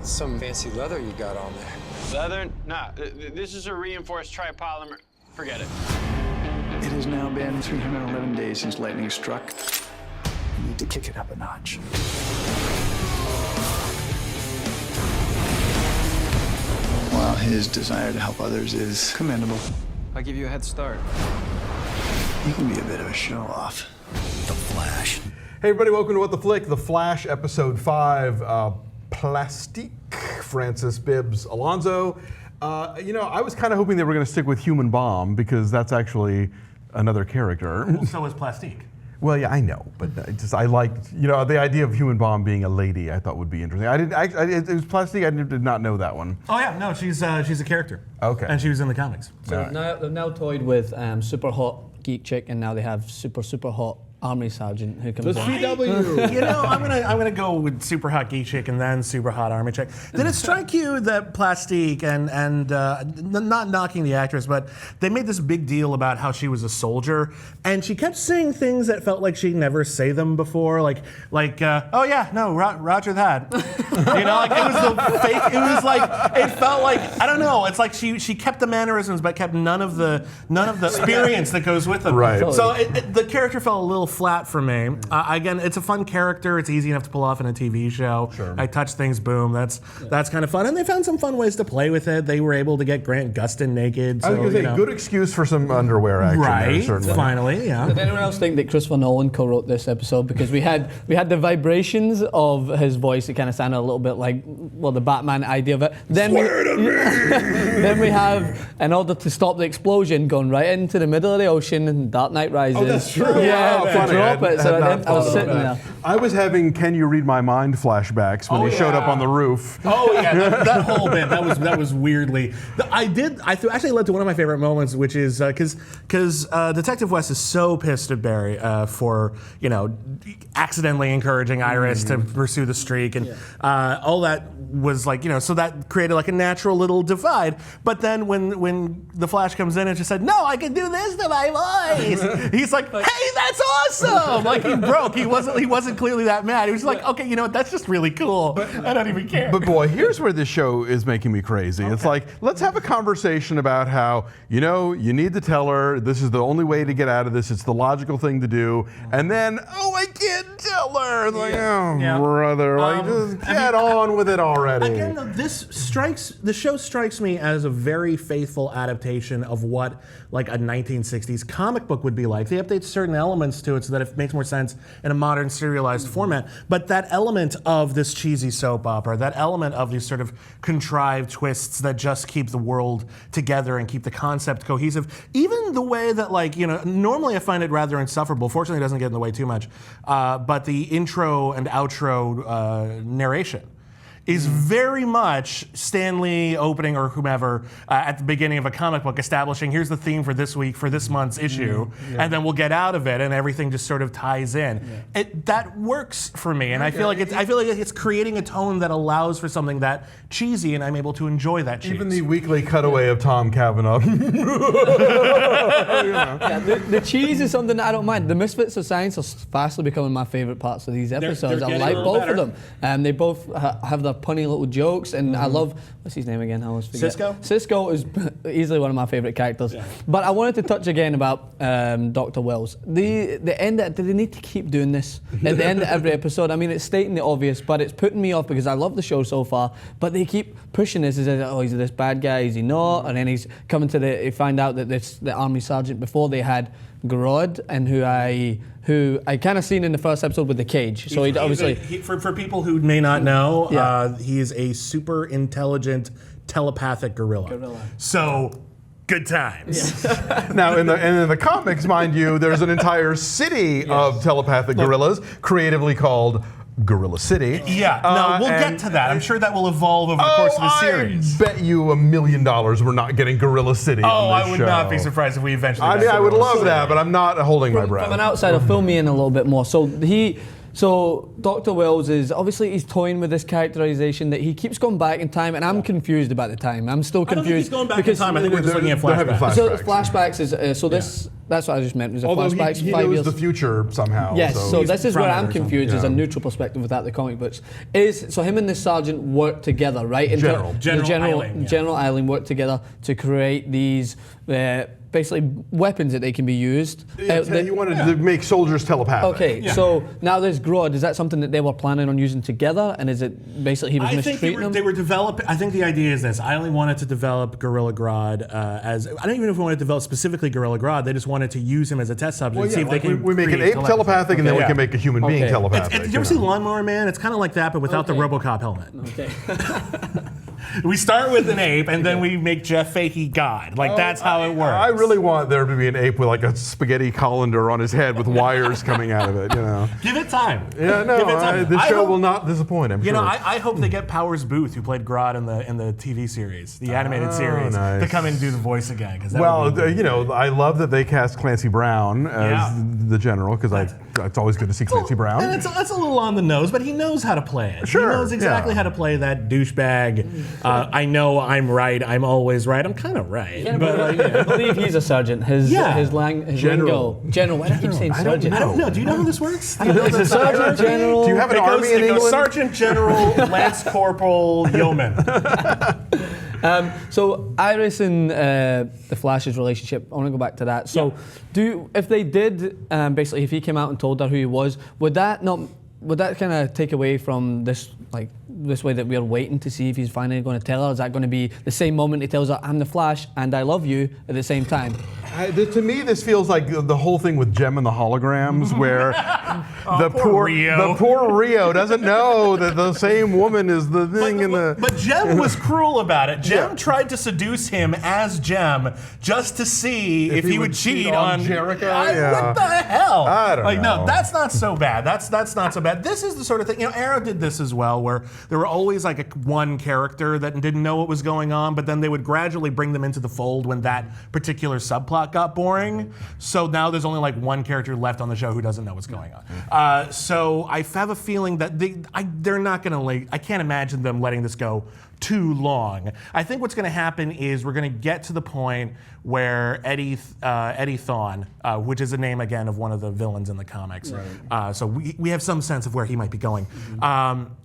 Some fancy leather you got on there. Leather? Nah, this is a reinforced tripolymer. Forget it. It has now been 311 days since lightning struck. We need to kick it up a notch. While his desire to help others is commendable, I'll give you a head start. he can be a bit of a show-off. The Flash. Hey everybody, welcome to What the Flick, The Flash, Episode 5, Plastique, Francis, Bibbs, Alonso. I was kind of hoping they were going to stick with Human Bomb because that's actually another character. Well, so is Plastique. Well, yeah, I know, but I liked, the idea of Human Bomb being a lady. I thought would be interesting. It was Plastique. I did not know that one. Oh yeah, no, she's a character. Okay. And she was in the comics. So they've now toyed with super hot geek chick, and now they have super hot army sergeant who comes in. I'm gonna go with super hot geek chick and then super hot army chick. Did it strike you that Plastique and not knocking the actress, but they made this big deal about how she was a soldier, and she kept saying things that felt like she'd never say them before, like oh yeah, no, Roger that. It was the fake. It was like it felt like I don't know. It's like she kept the mannerisms, but kept none of the experience that goes with them. Right. So the character felt a little flat for me. Again, it's a fun character. It's easy enough to pull off in a TV show. Sure. I touch things, boom. That's kind of fun. And they found some fun ways to play with it. They were able to get Grant Gustin naked. So, I was going to say, good excuse for some underwear action there, certainly. Finally, yeah. Did anyone else think that Christopher Nolan co-wrote this episode? Because we had the vibrations of his voice. It kind of sounded a little bit like, the Batman idea of it. Then we have, in order to stop the explosion, going right into the middle of the ocean and Dark Knight Rises. Oh, that's true. Yeah, to drop it. So I was sitting there. I was having "Can You Read My Mind" flashbacks when he showed up on the roof. Oh yeah, that whole bit that was weirdly. Actually led to one of my favorite moments, which is because Detective West is so pissed at Barry for accidentally encouraging Iris to pursue the streak, and all that was so that created like a natural little divide. But then when the Flash comes in and just said, "No, I can do this to my voice," he's like, "Hey, that's awesome!" Like he broke. He wasn't clearly that mad. He was like, "Okay, you know what? That's just really cool. I don't even care." But boy, here's where this show is making me crazy. Okay. It's like, let's have a conversation about how, you need to tell her this is the only way to get out of this. It's the logical thing to do. And then, I can't tell her. It's like, brother, just get on with it already. Again, though, the show strikes me as a very faithful adaptation of what like a 1960s comic book would be like. They update certain elements to it so that it makes more sense in a modern serialized format. But that element of this cheesy soap opera, that element of these sort of contrived twists that just keep the world together and keep the concept cohesive, even the way that normally I find it rather insufferable. Fortunately, it doesn't get in the way too much. But the intro and outro narration is very much Stan Lee opening or whomever at the beginning of a comic book establishing here's the theme for this week, for this month's issue, and then we'll get out of it and everything just sort of ties in. That works for me, and I feel like it's creating a tone that allows for something that cheesy, and I'm able to enjoy that cheese. Even the weekly cutaway of Tom Cavanaugh. The cheese is something that I don't mind. The Misfits of Science are fastly becoming my favorite parts of these episodes. They're I like both better. of them. And they both have their punny little jokes, and I love, what's his name again? I always forget. Cisco? Cisco is easily one of my favorite characters. Yeah. But I wanted to touch again about Dr. Wells. The end, do they need to keep doing this at the end of every episode? I mean, it's stating the obvious, but it's putting me off because I love the show so far, but they keep pushing this as he's this bad guy, is he not? And then he's coming to they find out that the army sergeant before they had Grod, and who I kind of seen in the first episode with the cage. So for people who may not know, he is a super intelligent telepathic gorilla. So good times. Now, in the comics, mind you, there's an entire city of telepathic gorillas, creatively called Gorilla City. Yeah, no, we'll get to that. I'm sure that will evolve over the course of the series. I bet you $1 million we're not getting Gorilla City on this I would show. not be surprised if we eventually I would love that, but I'm not holding my breath. From an outsider, fill me in a little bit more. So Dr. Wells is obviously he's toying with this characterization that he keeps going back in time, and I'm confused about the time. I'm still confused. I don't think he's going back in time. I think we're just looking at flashbacks. So flashbacks is this That's what I just meant. Was a Although flashback he 5 knows years. the future somehow. Yes, so He's this is where from it I'm or something. confused as a Yeah. neutral perspective without the comic books. So him and the sergeant work together, right? General. General Eiling, yeah. General Eiling work together to create these basically weapons that they can be used. He wanted to make soldiers telepathic. Okay, so now there's Grod. Is that something that they were planning on using together? And is it basically he was I think mistreating them? they were developing. I think the idea is this. I only wanted to develop Gorilla Grodd as. I don't even know if we wanted to develop specifically Gorilla Grodd. They just wanted to use him as a test subject Well, and see yeah, if they like can. we make an create ape telepathic, and then we Yeah. can make a human being Okay. telepathic. Did you ever see Lawnmower Man? It's kind of like that, but without the Okay. RoboCop helmet. Okay. We start with an ape, and then we make Jeff Fahey God. Like that's how it works. I really want there to be an ape with like a spaghetti colander on his head with wires coming out of it. You know. Give it time. Yeah, no, Give it time. this I show hope- will not disappoint. I'm You sure. know, I hope they get Powers Booth, who played Grod in the TV series, the animated series, nice. to come in and do the voice again. 'Cause that Well, would be- you know, I love that they cast Clancy Brown as Yeah. the general because it's always good to see Clancy Brown. And it's a little on the nose, but he knows how to play it. Sure, He knows exactly yeah. how to play that douchebag. I know I'm right. I'm always right. I'm kind of right. But like, I believe he's a sergeant. His General. lingo. General. Why do I keep saying sergeant? I don't know. Do you know how this works? He's a sergeant general. Do you have an It army goes, in it goes England? Sergeant General, Lance Corporal, Yeoman. So Iris and the Flash's relationship, I want to go back to that. So, if they did, basically, if he came out and told her who he was, would that kind of take away from this way that we're waiting to see if he's finally going to tell her? Is that going to be the same moment he tells her, "I'm the Flash and I love you" at the same time? To me, this feels like the whole thing with Jem and the holograms, where the poor Rio. poor Rio doesn't know that the same woman is the thing in the. But Jem was cruel about it. Jem Yeah. tried to seduce him as Jem just to see if he would cheat on Jericho. What the hell? I don't know. No, that's not so bad. That's not so bad. This is the sort of thing. You know, Arrow did this as well, where there were always like one character that didn't know what was going on, but then they would gradually bring them into the fold when that particular subplot got boring. So now there's only like one character left on the show who doesn't know what's going on. So I have a feeling that they're not going to. I can't imagine them letting this go too long. I think what's going to happen is we're going to get to the point where Eddie Thawne, which is a name again of one of the villains in the comics, so we have some sense of where he might be going.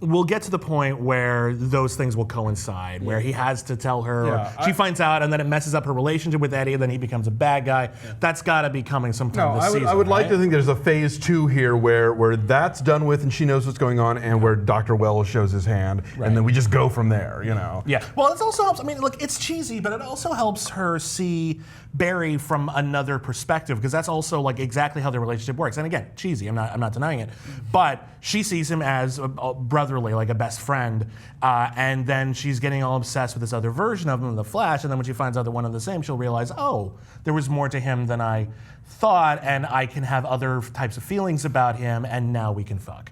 We'll get to the point where those things will coincide, where he has to tell her, Yeah, she finds out, and then it messes up her relationship with Eddie, and then he becomes a bad guy. That's got to be coming sometime this season. I would like right? to think there's a phase 2 here where that's done with and she knows what's going on, and where Dr. Wells shows his hand, and then we just go from there. You know. Yeah. Well, it also helps. I mean, look, it's cheesy, but it also helps her see Barry from another perspective, because that's also like exactly how their relationship works. And again, cheesy. I'm not denying it, but she sees him as a brotherly, like a best friend, and then she's getting all obsessed with this other version of him, the Flash. And then when she finds out they're one and the same, she'll realize, oh, there was more to him than I thought, and I can have other types of feelings about him, and now we can fuck.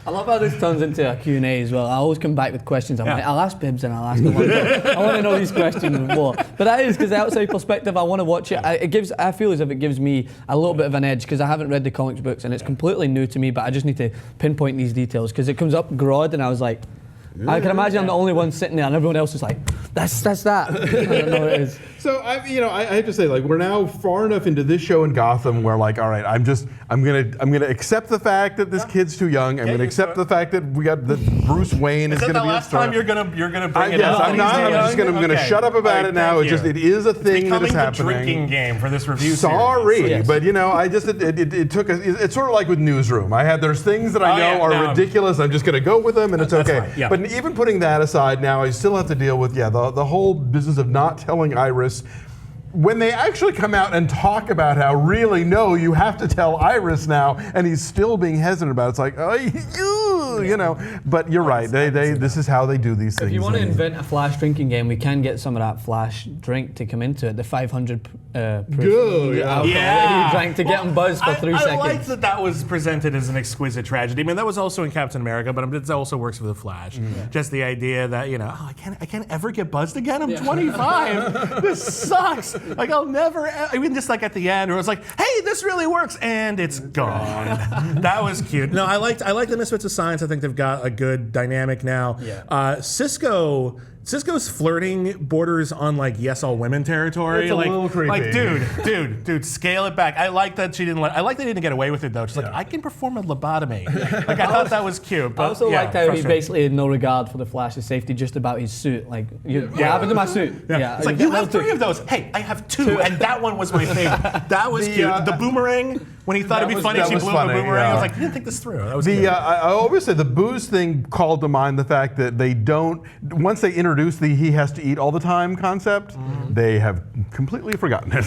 I love how this turns into a Q&A as well. I always come back with questions. I'm like, I'll ask Bibbs and I'll ask Alonso. I want to know these questions more. But that is because the outside perspective, I want to watch it. I feel as if it gives me a little bit of an edge, because I haven't read the comics books and it's completely new to me, but I just need to pinpoint these details, because it comes up Grod and I was like, I can imagine I'm the only one sitting there and everyone else is like, that's that. I don't know what it is. So I have to say, like, we're now far enough into this show in Gotham where, like, all right, I'm gonna accept the fact that this kid's too young. I'm gonna accept the fact that Bruce Wayne is gonna the be last a star. time you're gonna bring it Yes, up? I'm not. I'm gonna Okay. shut up about All it now. thank you. It is a thing that is Becoming the happening. drinking game for this review Sorry, series. Yes. but it took it's sort of like with Newsroom. There's things that I know are ridiculous. I'm just gonna go with them, and it's okay. right, yeah. But even putting that aside, now I still have to deal with the whole business of not telling Iris. When they actually come out and talk about how really no, you have to tell Iris now, and he's still being hesitant about it. It's like, you know. But you're right. This is how they do these things. If you want to invent a Flash drinking game, we can get some of that Flash drink to come into it. The 500 proof Good, yeah. alcohol that he drank to get him buzzed for 3 seconds. I like that was presented as an exquisite tragedy. I mean, that was also in Captain America, but it also works for the Flash. Just the idea that I can't ever get buzzed again. I'm 25. This sucks. Like I'll never. I mean, just like at the end, where it's like, hey, this really works, and it's gone. That was cute. No, I like the Misfits of Science. I think they've got a good dynamic now. Yeah. Cisco Cisco's flirting borders on like yes all women territory. It's a like, little creepy. Like, dude, scale it back. I like that she didn't. I like they didn't get away with it though. She's like, I can perform a lobotomy. Like I thought that was cute. But I also liked how he frustrating. basically had no regard for the Flash's safety, just about his suit. Like, what happened to my suit? Yeah. It's like, you have 3 of those. Hey, I have 2, and that one was my favorite. That was cute. The boomerang, when he thought it'd be funny, she blew up the boomerang. I was like, you didn't think this through. That was good. I always say the booze thing called to mind the fact that they don't, once they introduce the he has to eat all the time concept, they have completely forgotten it.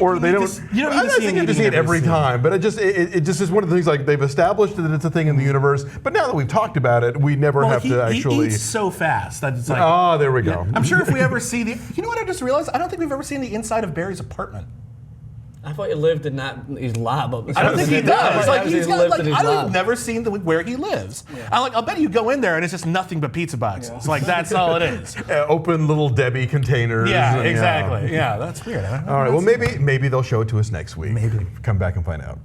Or they don't. You don't need to see him you eating see it every scene. time, but it just is one of the things like they've established that it's a thing in the universe, but now that we've talked about it, we never have to actually. He eats so fast that it's like. Oh, there we go. I'm sure if we ever see the. You know what I just realized? I don't think we've ever seen the inside of Barry's apartment. I thought he lived in his lab. I don't think he does. Like, he's got, like, I've never seen where he lives. Yeah. I'll bet you go in there and it's just nothing but pizza boxes. Like, that's all it is. Open little Debbie containers. Yeah, and, exactly. Yeah, that's weird. All right. Well, maybe they'll show it to us next week. Maybe come back and find out.